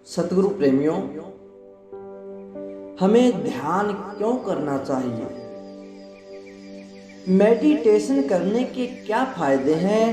सतगुरु प्रेमियों, हमें ध्यान क्यों करना चाहिए? मेडिटेशन करने के क्या फायदे हैं?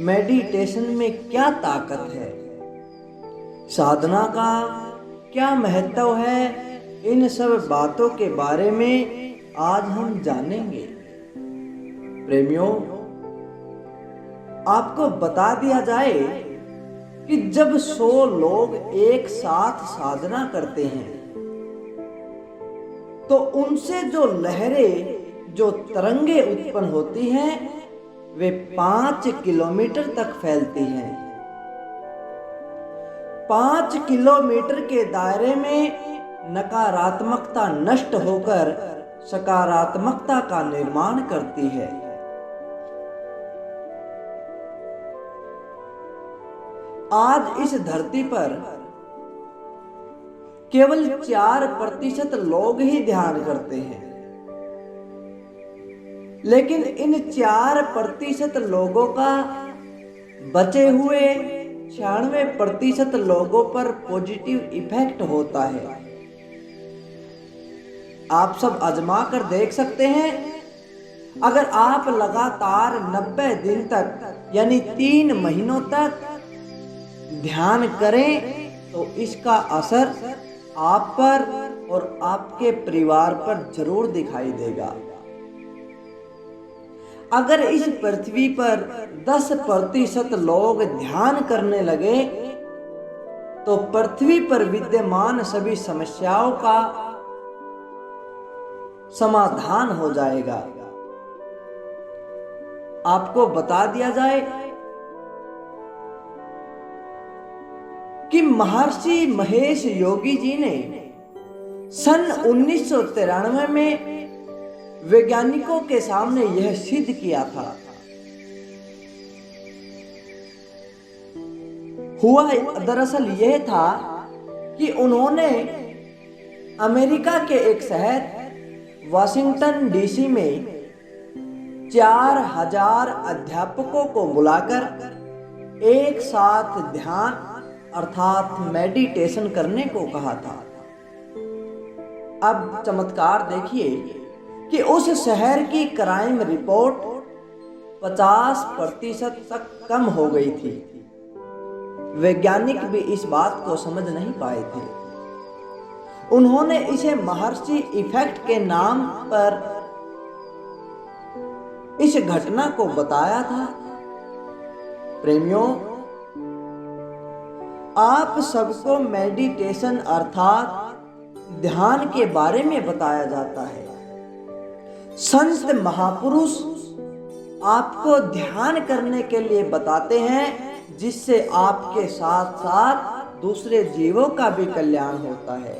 मेडिटेशन में क्या ताकत है? साधना का क्या महत्व है? इन सब बातों के बारे में आज हम जानेंगे। प्रेमियों, आपको बता दिया जाए कि जब 100 लोग एक साथ साधना करते हैं तो उनसे जो लहरें, जो तरंगे उत्पन्न होती हैं वे 5 किलोमीटर तक फैलती हैं। 5 किलोमीटर के दायरे में नकारात्मकता नष्ट होकर सकारात्मकता का निर्माण करती है। आज इस धरती पर केवल 4% लोग ही ध्यान करते हैं, लेकिन इन 4% लोगों का बचे हुए 96% लोगों पर पॉजिटिव इफेक्ट होता है। आप सब आजमा कर देख सकते हैं। अगर आप लगातार 90 दिन तक यानी 3 महीनों तक ध्यान करें तो इसका असर आप पर और आपके परिवार पर जरूर दिखाई देगा। अगर इस पृथ्वी पर 10% लोग ध्यान करने लगे तो पृथ्वी पर विद्यमान सभी समस्याओं का समाधान हो जाएगा। आपको बता दिया जाए कि महर्षि महेश योगी जी ने सन 1993 में वैज्ञानिकों के सामने यह सिद्ध किया था। हुआ दरअसल यह था कि उन्होंने अमेरिका के एक शहर वाशिंगटन डीसी में 4000 अध्यापकों को बुलाकर एक साथ ध्यान अर्थात मेडिटेशन करने को कहा था। अब चमत्कार देखिए कि उस शहर की क्राइम रिपोर्ट 50% तक कम हो गई थी। वैज्ञानिक भी इस बात को समझ नहीं पाए थे। उन्होंने इसे महर्षि इफेक्ट के नाम पर इस घटना को बताया था। प्रेमियों, आप सबको मेडिटेशन अर्थात ध्यान के बारे में बताया जाता है। संत महापुरुष आपको ध्यान करने के लिए बताते हैं, जिससे आपके साथ साथ दूसरे जीवों का भी कल्याण होता है।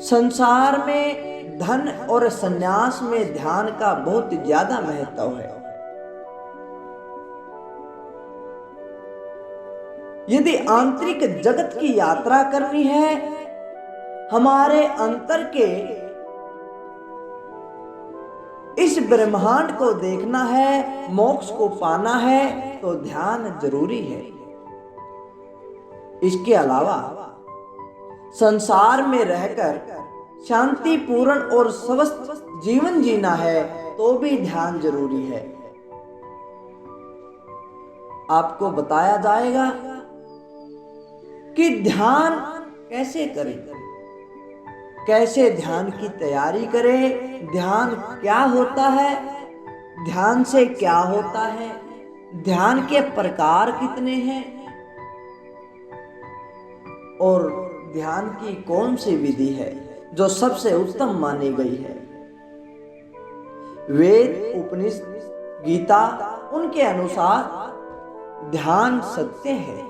संसार में धन और संन्यास में ध्यान का बहुत ज्यादा महत्व है। यदि आंतरिक जगत की यात्रा करनी है, हमारे अंतर के इस ब्रह्मांड को देखना है, मोक्ष को पाना है तो ध्यान जरूरी है। इसके अलावा संसार में रहकर शांतिपूर्ण और स्वस्थ जीवन जीना है तो भी ध्यान जरूरी है। आपको बताया जाएगा कि ध्यान कैसे करें, कैसे ध्यान की तैयारी करें, ध्यान क्या होता है, ध्यान से क्या होता है, ध्यान के प्रकार कितने हैं और ध्यान की कौन सी विधि है जो सबसे उत्तम मानी गई है। वेद, उपनिषद, गीता, उनके अनुसार ध्यान सत्य है।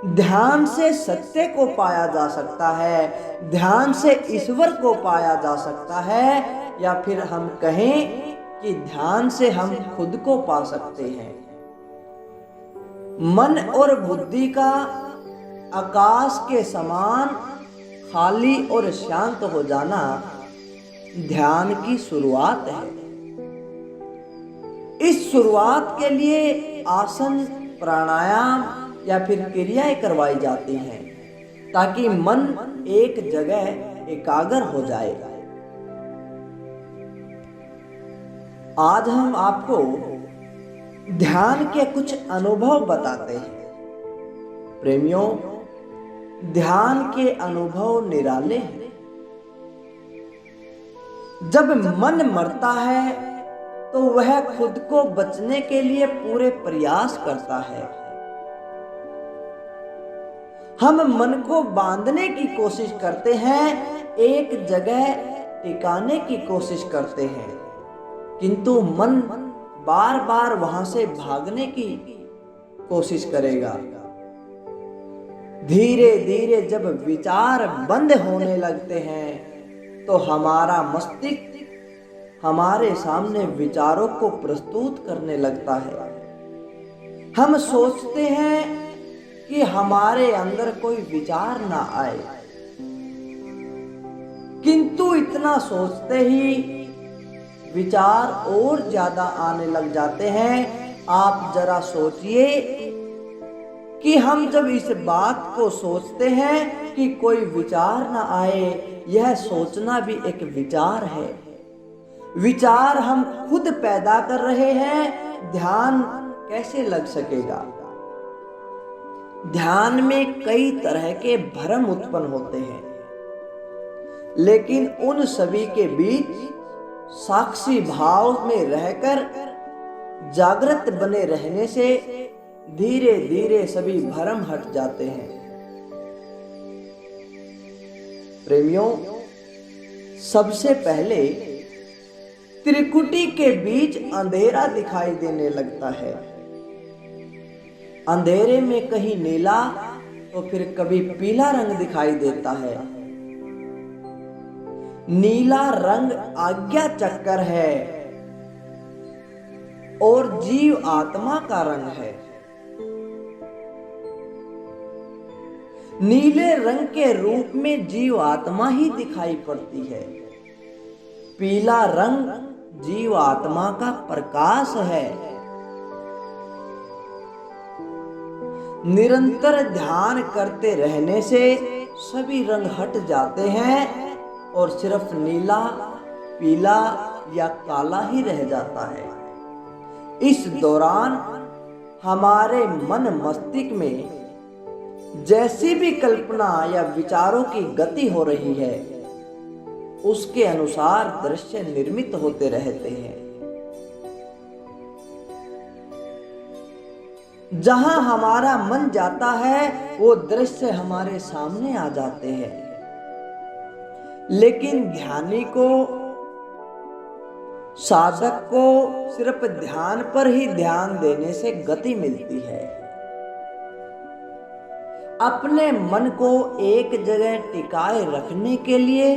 ध्यान से सत्य को पाया जा सकता है, ध्यान से ईश्वर को पाया जा सकता है, या फिर हम कहें कि ध्यान से हम खुद को पा सकते हैं। मन और बुद्धि का आकाश के समान खाली और शांत हो जाना ध्यान की शुरुआत है। इस शुरुआत के लिए आसन, प्राणायाम या फिर क्रियाएं करवाई जाती हैं ताकि मन एक जगह एकाग्र हो जाए। आज हम आपको ध्यान के कुछ अनुभव बताते हैं। प्रेमियों, ध्यान के अनुभव निराले हैं। जब मन मरता है तो वह खुद को बचने के लिए पूरे प्रयास करता है। हम मन को बांधने की कोशिश करते हैं, एक जगह टिकाने की कोशिश करते हैं, किंतु मन बार बार वहां से भागने की कोशिश करेगा। धीरे धीरे जब विचार बंद होने लगते हैं तो हमारा मस्तिष्क हमारे सामने विचारों को प्रस्तुत करने लगता है। हम सोचते हैं कि हमारे अंदर कोई विचार ना आए, किंतु इतना सोचते ही विचार और ज्यादा आने लग जाते हैं। आप जरा सोचिए कि हम जब इस बात को सोचते हैं कि कोई विचार ना आए, यह सोचना भी एक विचार है। विचार हम खुद पैदा कर रहे हैं, ध्यान कैसे लग सकेगा? ध्यान में कई तरह के भ्रम उत्पन्न होते हैं, लेकिन उन सभी के बीच साक्षी भाव में रहकर जागृत बने रहने से धीरे धीरे सभी भ्रम हट जाते हैं। प्रेमियों, सबसे पहले त्रिकुटी के बीच अंधेरा दिखाई देने लगता है। अंधेरे में कहीं नीला तो फिर कभी पीला रंग दिखाई देता है। नीला रंग आज्ञा चक्कर है और जीव आत्मा का रंग है। नीले रंग के रूप में जीव आत्मा ही दिखाई पड़ती है। पीला रंग जीव आत्मा का प्रकाश है। निरंतर ध्यान करते रहने से सभी रंग हट जाते हैं और सिर्फ नीला, पीला या काला ही रह जाता है। इस दौरान हमारे मन मस्तिष्क में जैसी भी कल्पना या विचारों की गति हो रही है, उसके अनुसार दृश्य निर्मित होते रहते हैं। जहां हमारा मन जाता है वो दृश्य हमारे सामने आ जाते हैं। लेकिन ध्यानी को, साधक को सिर्फ ध्यान पर ही ध्यान देने से गति मिलती है। अपने मन को एक जगह टिकाए रखने के लिए,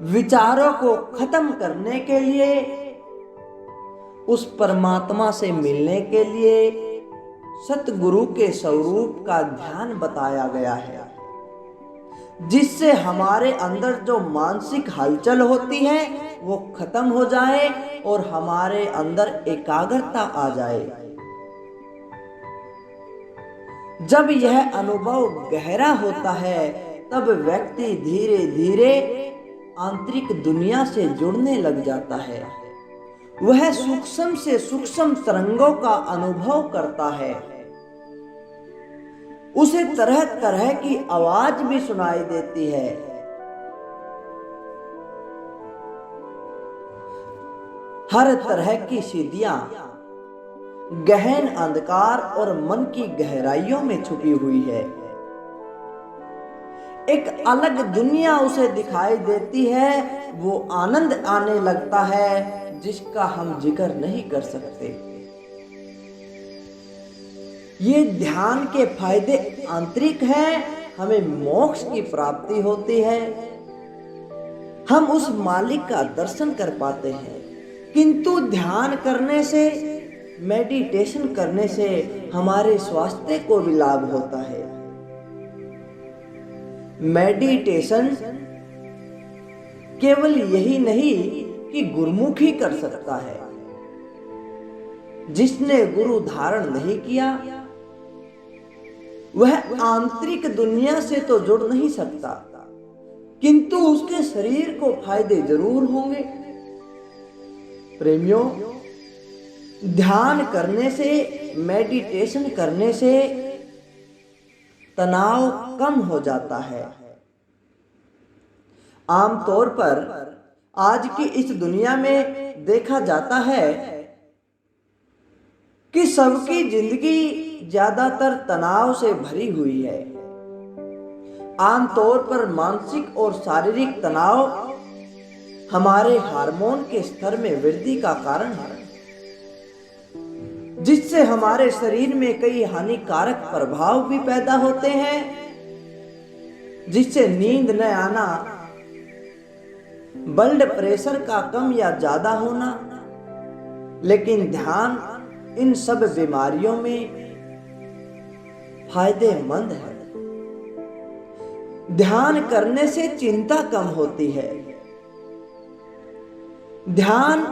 विचारों को खत्म करने के लिए, उस परमात्मा से मिलने के लिए सतगुरु के स्वरूप का ध्यान बताया गया है, जिससे हमारे अंदर जो मानसिक हलचल होती है वो खत्म हो जाए और हमारे अंदर एकाग्रता आ जाए। जब यह अनुभव गहरा होता है तब व्यक्ति धीरे धीरे आंतरिक दुनिया से जुड़ने लग जाता है। वह सूक्ष्म से सूक्ष्म तरंगों का अनुभव करता है। उसे तरह तरह की आवाज भी सुनाई देती है। हर तरह की सीधियां गहन अंधकार और मन की गहराइयों में छुपी हुई है। एक अलग दुनिया उसे दिखाई देती है। वो आनंद आने लगता है जिसका हम जिक्र नहीं कर सकते। ये ध्यान के फायदे आंतरिक हैं। हमें मोक्ष की प्राप्ति होती है। हम उस मालिक का दर्शन कर पाते हैं। किंतु ध्यान करने से, मेडिटेशन करने से हमारे स्वास्थ्य को भी लाभ होता है। मेडिटेशन केवल यही नहीं कि गुरुमुख ही कर सकता है। जिसने गुरु धारण नहीं किया वह आंतरिक दुनिया से तो जुड़ नहीं सकता, किंतु उसके शरीर को फायदे जरूर होंगे। प्रेमियों, ध्यान करने से, मेडिटेशन करने से तनाव कम हो जाता है। आमतौर पर आज की इस दुनिया में देखा जाता है कि सबकी जिंदगी ज्यादातर तनाव से भरी हुई है। आमतौर पर मानसिक और शारीरिक तनाव हमारे हार्मोन के स्तर में वृद्धि का कारण है, जिससे हमारे शरीर में कई हानिकारक प्रभाव भी पैदा होते हैं, जिससे नींद न आना, ब्लड प्रेशर का कम या ज्यादा होना। लेकिन ध्यान इन सब बीमारियों में फायदेमंद है। ध्यान करने से चिंता कम होती है। ध्यान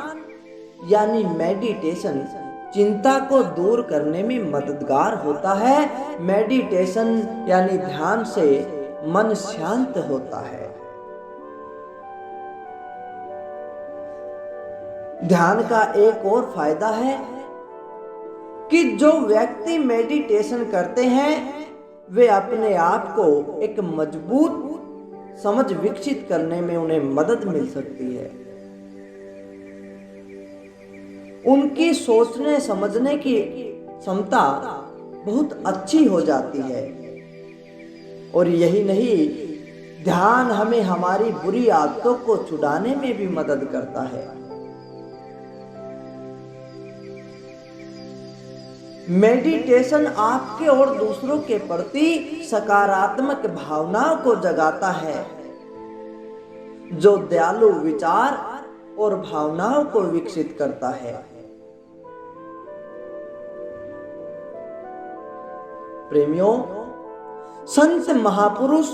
यानी मेडिटेशन चिंता को दूर करने में मददगार होता है। मेडिटेशन यानी ध्यान से मन शांत होता है। ध्यान का एक और फायदा है कि जो व्यक्ति मेडिटेशन करते हैं वे अपने आप को एक मजबूत समझ विकसित करने में उन्हें मदद मिल सकती है। उनकी सोचने समझने की क्षमता बहुत अच्छी हो जाती है। और यही नहीं, ध्यान हमें हमारी बुरी आदतों को छुड़ाने में भी मदद करता है। मेडिटेशन आपके और दूसरों के प्रति सकारात्मक भावनाओं को जगाता है, जो दयालु विचार और भावनाओं को विकसित करता है। प्रेमियों, संत महापुरुष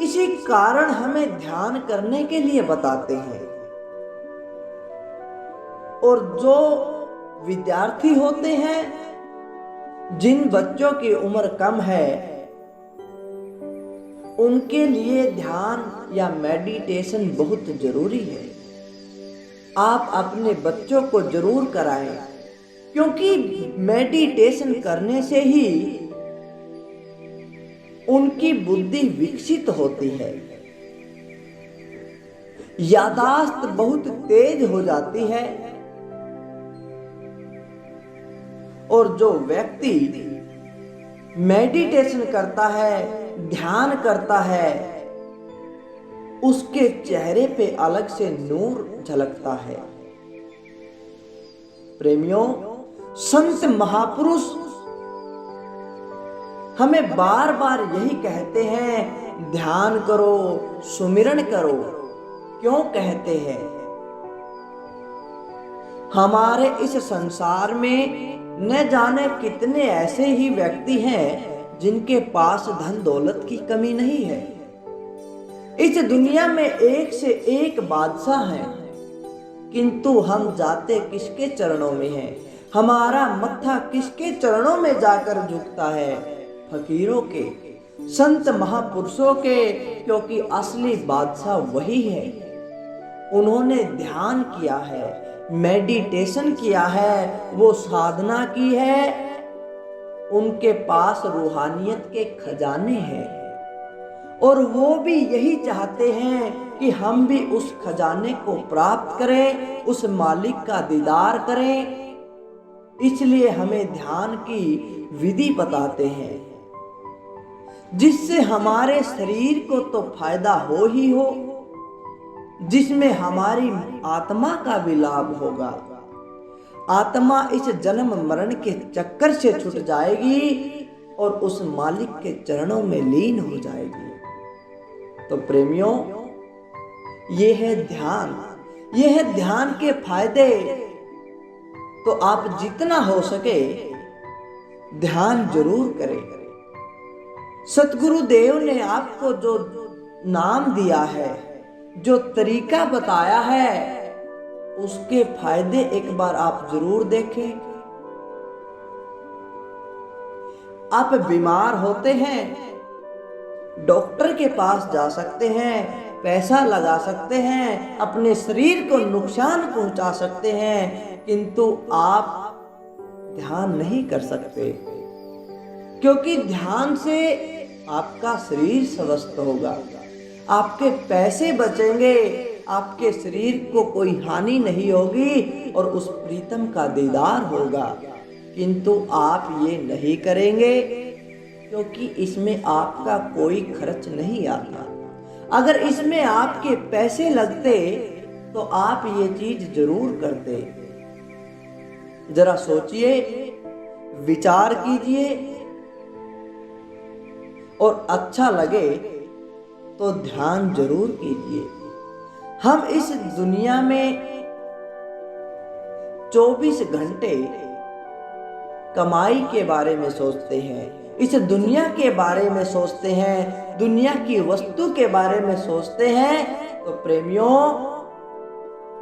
इसी कारण हमें ध्यान करने के लिए बताते हैं। और जो विद्यार्थी होते हैं, जिन बच्चों की उम्र कम है, उनके लिए ध्यान या मेडिटेशन बहुत जरूरी है। आप अपने बच्चों को जरूर कराएं, क्योंकि मेडिटेशन करने से ही उनकी बुद्धि विकसित होती है, याददाश्त बहुत तेज हो जाती है। और जो व्यक्ति मेडिटेशन करता है, ध्यान करता है, उसके चेहरे पे अलग से नूर झलकता है। प्रेमियों, संत महापुरुष हमें बार बार यही कहते हैं, ध्यान करो, सुमिरन करो। क्यों कहते हैं? हमारे इस संसार में न जाने कितने ऐसे ही व्यक्ति हैं जिनके पास धन दौलत की कमी नहीं है। इस दुनिया में एक से एक बादशाह हैं, किंतु हम जाते किसके चरणों में हैं? हमारा मत्था किसके चरणों में जाकर झुकता है? फकीरों के, संत महापुरुषों के, क्योंकि असली बादशाह वही है। उन्होंने ध्यान किया है, मेडिटेशन किया है, वो साधना की है। उनके पास रूहानियत के खजाने हैं, और वो भी यही चाहते हैं कि हम भी उस खजाने को प्राप्त करें, उस मालिक का दीदार करें। इसलिए हमें ध्यान की विधि बताते हैं, जिससे हमारे शरीर को तो फायदा हो ही हो, जिसमें हमारी आत्मा का भी लाभ होगा। आत्मा इस जन्म मरण के चक्कर से छूट जाएगी और उस मालिक के चरणों में लीन हो जाएगी। तो प्रेमियों, ये है ध्यान, ये है ध्यान के फायदे। तो आप जितना हो सके ध्यान जरूर करें। सतगुरु देव ने आपको जो नाम दिया है, जो तरीका बताया है, उसके फायदे एक बार आप जरूर देखें। आप बीमार होते हैं, डॉक्टर के पास जा सकते हैं, पैसा लगा सकते हैं, अपने शरीर को नुकसान पहुंचा सकते हैं, किंतु आप ध्यान नहीं कर सकते, क्योंकि ध्यान से आपका शरीर स्वस्थ होगा, आपके पैसे बचेंगे, आपके शरीर को कोई हानि नहीं होगी और उस प्रीतम का दीदार होगा। किंतु आप ये नहीं करेंगे क्योंकि इसमें आपका कोई खर्च नहीं आता। अगर इसमें आपके पैसे लगते तो आप ये चीज जरूर करते। जरा सोचिए, विचार कीजिए और अच्छा लगे तो ध्यान जरूर कीजिए। हम इस दुनिया में 24 घंटे कमाई के बारे में सोचते हैं, इस दुनिया के बारे में सोचते हैं, दुनिया की वस्तु के बारे में सोचते हैं। तो प्रेमियों,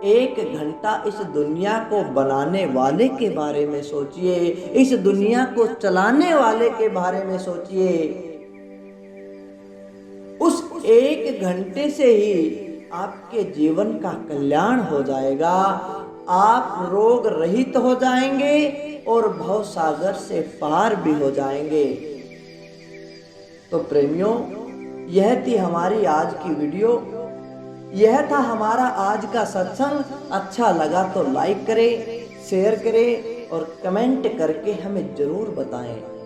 1 घंटा इस दुनिया को बनाने वाले के बारे में सोचिए, इस दुनिया को चलाने वाले के बारे में सोचिए। उस 1 घंटे से ही आपके जीवन का कल्याण हो जाएगा, आप रोग रहित हो जाएंगे और भव सागर से पार भी हो जाएंगे। तो प्रेमियों, यह थी हमारी आज की वीडियो, यह था हमारा आज का सत्संग। अच्छा लगा तो लाइक करें, शेयर करें और कमेंट करके हमें जरूर बताएं।